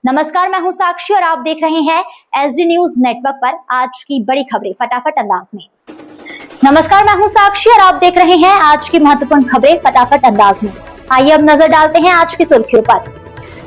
नमस्कार, मैं हूं साक्षी और आप देख रहे हैं एसडी न्यूज नेटवर्क पर आज की बड़ी खबरें फटाफट अंदाज में। नमस्कार, मैं हूं साक्षी और आप देख रहे हैं आज की महत्वपूर्ण खबरें फटाफट अंदाज में। आइए अब नजर डालते हैं आज की सुर्खियों पर।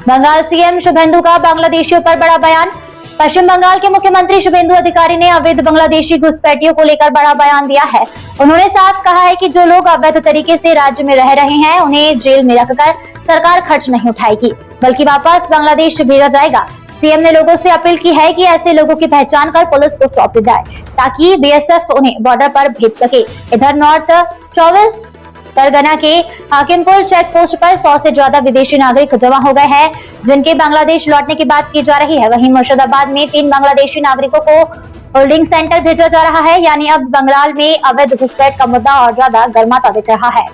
बंगाल सीएम शुभेंदु का बांग्लादेशियों पर बड़ा बयान। पश्चिम बंगाल के मुख्यमंत्री शुभेंदु अधिकारी ने अवैध बांग्लादेशी घुसपैठियों को लेकर बड़ा बयान दिया है। उन्होंने साफ कहा है कि जो लोग अवैध तरीके से राज्य में रह रहे हैं उन्हें जेल में रखकर सरकार खर्च नहीं उठाएगी बल्कि वापस बांग्लादेश भेजा जाएगा। सीएम ने लोगों से अपील की है कि ऐसे लोगों की पहचान कर पुलिस को सौंप दी जाए ताकि बीएसएफ उन्हें बॉर्डर पर भेज सके। इधर नॉर्थ 24 परगना के हाकिमपुर चेक पोस्ट पर 100 से ज्यादा विदेशी नागरिक जमा हो गए हैं जिनके बांग्लादेश लौटने की बात की जा रही है। वहीं मुर्शिदाबाद में 3 बांग्लादेशी नागरिकों को होल्डिंग सेंटर भेजा जा रहा है, यानी अब बंगाल में अवैध घुसपैठ का मुद्दा और ज्यादा गर्माता दिख रहा है।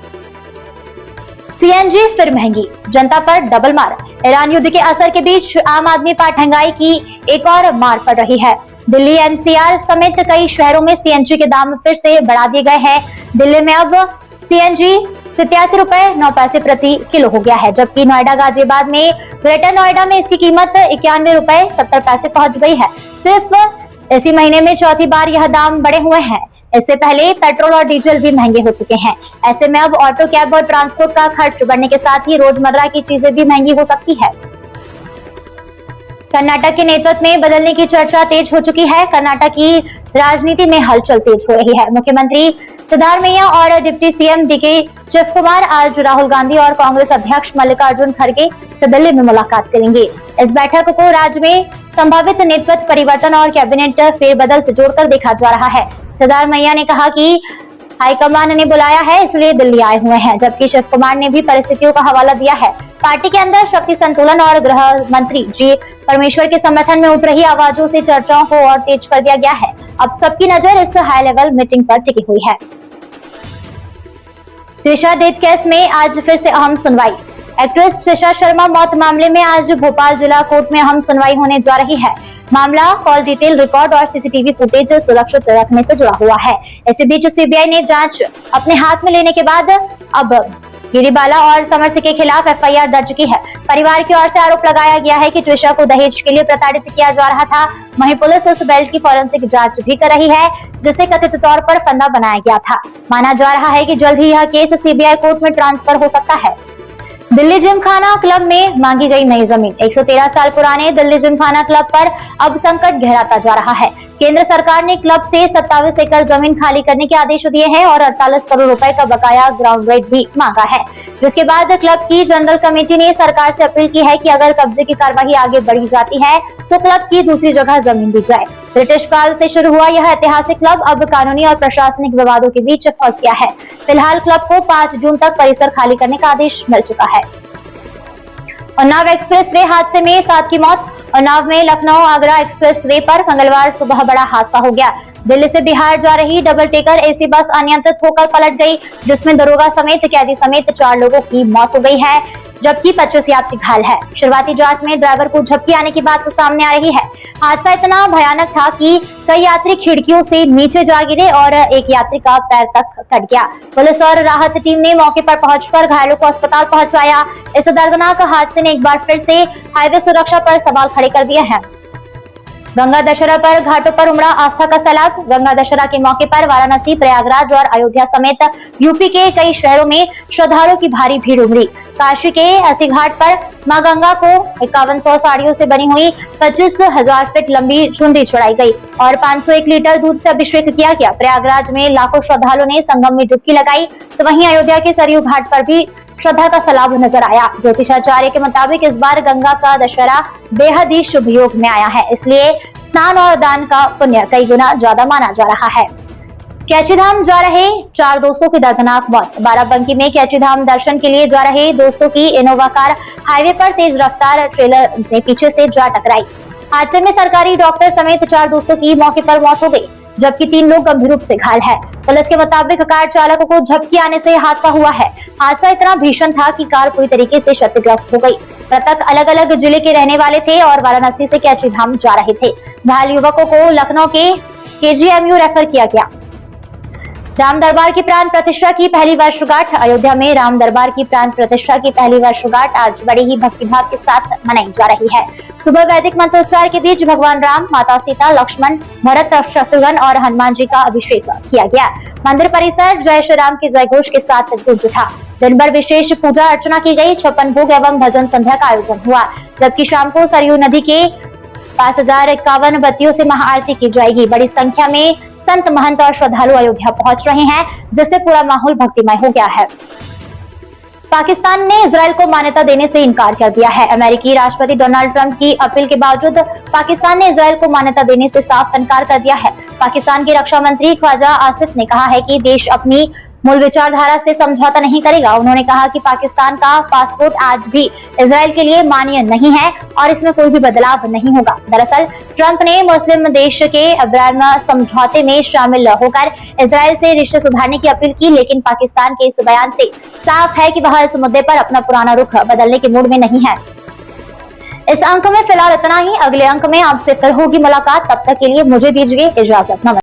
सीएनजी फिर महंगी, जनता पर डबल मार। ईरान युद्ध के असर के बीच आम आदमी पर महंगाई की एक और मार पड़ रही है। दिल्ली एनसीआर समेत कई शहरों में सीएनजी के दाम फिर से बढ़ा दिए गए हैं। दिल्ली में अब सीएनजी 87 रुपए 9 पैसे प्रति किलो हो गया है, जबकि नोएडा गाजियाबाद में ग्रेटर नोएडा में इसकी कीमत 91 रुपए 70 पैसे पहुंच गई है। सिर्फ इसी महीने में चौथी बार यह दाम बढ़े हुए हैं। इससे पहले पेट्रोल और डीजल भी महंगे हो चुके हैं। ऐसे में अब ऑटो, कैब और ट्रांसपोर्ट का खर्च बढ़ने के साथ ही रोजमर्रा की चीजें भी महंगी हो सकती है। कर्नाटक के नेतृत्व में बदलने की चर्चा तेज हो चुकी है। कर्नाटक की राजनीति में हलचल तेज हो रही है। मुख्यमंत्री सिद्धारमैया और डिप्टी सीएम डीके शिवकुमार आज राहुल गांधी और कांग्रेस अध्यक्ष मल्लिकार्जुन खड़गे से दिल्ली में मुलाकात करेंगे। इस बैठक को राज्य में संभावित नेतृत्व परिवर्तन और कैबिनेट फेरबदल से जोड़कर देखा जा रहा है। सिद्धारमैया ने कहा कि हाईकमान ने बुलाया है इसलिए दिल्ली आए हुए हैं, जबकि शिव कुमार ने भी परिस्थितियों का हवाला दिया है। पार्टी के अंदर शक्ति संतुलन और गृह मंत्री जी परमेश्वर के समर्थन में उठ रही आवाजों से चर्चाओं को और तेज कर दिया गया है। अब सबकी नजर इस हाई लेवल मीटिंग पर टिकी हुई है। त्रिशा डेथ केस में आज फिर से अहम सुनवाई। एक्ट्रेस त्रिशा शर्मा मौत मामले में आज भोपाल जिला कोर्ट में अहम सुनवाई होने जा रही है। मामला कॉल डिटेल रिकॉर्ड और सीसीटीवी फुटेज सुरक्षित रखने से जुड़ा हुआ है। इसी बीच सीबीआई ने जांच अपने हाथ में लेने के बाद अब गिरिबाला और समर्थ के खिलाफ एफआईआर दर्ज की है। परिवार की ओर से आरोप लगाया गया है कि त्रिशा को दहेज के लिए प्रताड़ित किया जा रहा था। वहीं पुलिस उस बेल्ट की फॉरेंसिक जांच भी कर रही है जिसे कथित तौर पर फंदा बनाया गया था। माना जा रहा है कि जल्द ही यह केस सीबीआई कोर्ट में ट्रांसफर हो सकता है। दिल्ली जिमखाना क्लब में मांगी गई नई जमीन। 113 साल पुराने दिल्ली जिमखाना क्लब पर अब संकट गहराता जा रहा है। केंद्र सरकार ने क्लब से 27 एकड़ जमीन खाली करने के आदेश दिए हैं और 48 करोड़ रुपए का बकाया ग्राउंड रेट भी मांगा है, जिसके बाद क्लब की जनरल कमेटी ने सरकार से अपील की है कि अगर कब्जे की कार्यवाही आगे बढ़ी जाती है तो क्लब की दूसरी जगह जमीन दी जाए। ब्रिटिश काल से शुरू हुआ यह ऐतिहासिक क्लब अब कानूनी और प्रशासनिक विवादों के बीच फंस गया है। फिलहाल क्लब को 5 जून तक परिसर खाली करने का आदेश मिल चुका है। उन्नाव एक्सप्रेसवे हादसे में 7 की मौत। उन्नाव में लखनऊ आगरा एक्सप्रेसवे पर मंगलवार सुबह बड़ा हादसा हो गया। दिल्ली से बिहार जा रही डबल डेकर एसी बस अनियंत्रित होकर पलट गई, जिसमें दरोगा समेत कैदी समेत 4 लोगों की मौत हो गई है, जबकि 25 यात्री घायल है। शुरुआती जांच में ड्राइवर को झपकी आने की बात सामने आ रही है। हादसा इतना भयानक था कि कई यात्री खिड़कियों से नीचे जा गिरे और एक यात्री का पैर तक कट गया। पुलिस और राहत टीम ने मौके पर पहुंचकर घायलों को अस्पताल पहुंचाया। इस दर्दनाक हादसे ने एक बार फिर से हाईवे सुरक्षा पर सवाल खड़े कर दिए हैं। गंगा दशहरा पर घाटों पर उमड़ा आस्था का सैलाब। गंगा दशहरा के मौके पर वाराणसी, प्रयागराज और अयोध्या समेत यूपी के कई शहरों में श्रद्धालुओं की भारी भीड़ उमड़ी। काशी के अस्सी घाट पर मां गंगा को 5100 साड़ियों से बनी हुई 25,000 फीट लंबी चुनरी चढ़ाई गई और 501 लीटर दूध से अभिषेक किया गया। प्रयागराज में लाखों श्रद्धालुओं ने संगम में डुबकी लगाई, तो वहीं अयोध्या के सरयू घाट पर भी श्रद्धा का सैलाब नजर आया। ज्योतिषाचार्य के मुताबिक इस बार गंगा का दशहरा बेहद ही शुभ योग में आया है, इसलिए स्नान और दान का पुण्य कई गुना ज्यादा माना जा रहा है। कैचीधाम जा रहे 4 दोस्तों की दर्दनाक मौत। बाराबंकी में कैचीधाम दर्शन के लिए जा रहे दोस्तों की इनोवा कार हाईवे पर तेज रफ्तार ट्रेलर ने पीछे से जा टकराई। हादसे में सरकारी डॉक्टर समेत 4 दोस्तों की मौके पर मौत हो गई, जबकि 3 लोग गंभीर रूप से घायल है। पुलिस के मुताबिक कार चालक को झपकी आने से हादसा हुआ है। हादसा इतना भीषण था कि कार पूरी तरीके से क्षतिग्रस्त हो गई। मृतक अलग अलग जिले के रहने वाले थे और वाराणसी से कैचीधाम जा रहे थे। घायल युवकों को लखनऊ के केजीएमयू रेफर किया गया। राम दरबार की प्राण प्रतिष्ठा की पहली वर्षगांठ। अयोध्या में राम दरबार की प्राण प्रतिष्ठा की पहली वर्षगांठ आज बड़े ही भक्तिभाव के साथ मनाई जा रही है। सुबह वैदिक मंत्रोच्चार के बीच भगवान राम, माता सीता, लक्ष्मण, भरत, शत्रुघ्न और हनुमान जी का अभिषेक किया गया। मंदिर परिसर जय श्री राम के जयघोष के साथ गूंज उठा। दिन भर विशेष पूजा अर्चना की गई। 56 भोग एवं भजन संध्या का आयोजन हुआ, जबकि शाम को सरयू नदी के 5051 बत्तियों से महाआरती की जाएगी। बड़ी संख्या में संत, महंत और श्रद्धालु अयोध्या पहुंच रहे हैं, जिससे पूरा माहौल भक्तिमय हो गया है। पाकिस्तान ने इजरायल को मान्यता देने से इनकार कर दिया है। अमेरिकी राष्ट्रपति डोनाल्ड ट्रंप की अपील के बावजूद पाकिस्तान ने इजरायल को मान्यता देने से साफ इनकार कर दिया है। पाकिस्तान के रक्षा मंत्री ख्वाजा आसिफ ने कहा है कि देश अपनी मूल विचारधारा से समझौता नहीं करेगा। उन्होंने कहा कि पाकिस्तान का पासपोर्ट आज भी इजरायल के लिए मान्य नहीं है और इसमें कोई भी बदलाव नहीं होगा। दरअसल ट्रंप ने मुस्लिम देश के अब्राहम समझौते में शामिल होकर इजरायल से रिश्ते सुधारने की अपील की, लेकिन पाकिस्तान के इस बयान से साफ है कि वह इस मुद्दे पर अपना पुराना रुख बदलने के मूड में नहीं है। इस अंक में फिलहाल इतना ही। अगले अंक में आपसे फिर होगी मुलाकात। तब तक के लिए मुझे दीजिए इजाजत। नमस्कार।